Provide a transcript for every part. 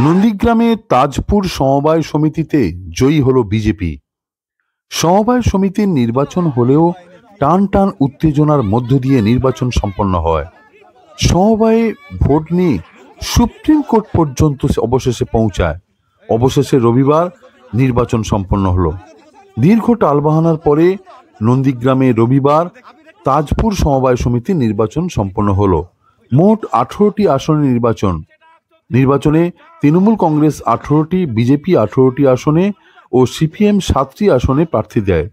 নন্দীগ্রামে তাজপুর সমবায় সমিতিতে জয়ী হলো বিজেপি। সমবায় সমিতির নির্বাচন হলেও টান টান উত্তেজনার মধ্য দিয়ে নির্বাচন সম্পন্ন হয়। সমবায়ে ভোট নিয়ে সুপ্রিম কোর্ট পর্যন্ত অবশেষে পৌঁছায়। অবশেষে রবিবার নির্বাচন সম্পন্ন হলো। দীর্ঘ টালবাহানার পরে নন্দীগ্রামে রবিবার তাজপুর সমবায় সমিতির নির্বাচন সম্পন্ন হলো। মোট 18টি আসনে নির্বাচনে তৃণমূল কংগ্রেস 18টি, বিজেপি 18টি আসনে ও সিপিএম 7টি আসনে প্রার্থী দেয়।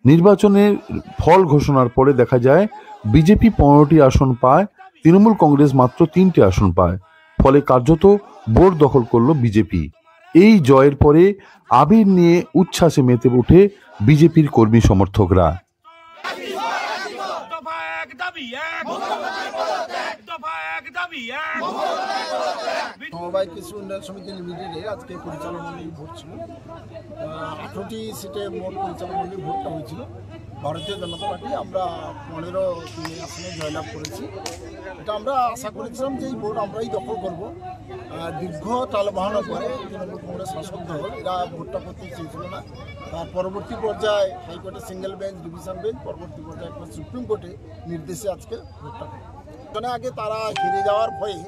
নির্বাচনের ফল ঘোষণার পরে দেখা যায় বিজেপি 15টি আসন পায়, তৃণমূল কংগ্রেস মাত্র 3টি আসন পায়। ফলে কার্যত বোর্ড দখল করল বিজেপি। এই জয়ের পরে আবির নিয়ে উচ্ছ্বাসে মেতে ওঠে বিজেপির কর্মী সমর্থকরা। সমবায় কৃষি উন্নয়ন সমিতি লিমিটেডে আজকে পরিচালনামূলক ভোট ছিল। 18টি সিটে মোট পরিচালনামূলক ভোটটা হয়েছিল। ভারতীয় জনতা পার্টি আমরা 15টি আসনে জয়লাভ করেছি। এটা আমরা আশা করেছিলাম যে এই ভোট আমরাই দখল করব। দীর্ঘ টালবাহানার পরে তৃণমূল কংগ্রেস শাসক দল এরা ভোটটা করতে চেয়েছিল না। তার পরবর্তী পর্যায়ে হাইকোর্টে সিঙ্গেল বেঞ্চ, ডিভিশন বেঞ্চ, পরবর্তী পর্যায়ে সুপ্রিম কোর্টে নির্দেশে আজকে ভোটটা আগে তারা হেরে যাওয়ার ভয়ে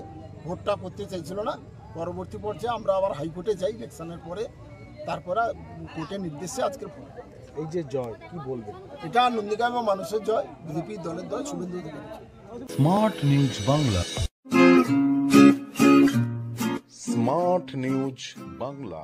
ভোটটা করতে চাইছিল না। পরবর্তী পর্যায়ে আমরা আবার হাইকোর্টে যাই ইলেকশনের পরে, তারপরে কোর্টের নির্দেশে আজকের ভোট। এই যে জয় কি বলবেন? এটা নন্দীগ্রামের মানুষের জয়, বিজেপি দলের জয়, Suvendu Adhikari. Smart News Bangla. Smart News Bangla.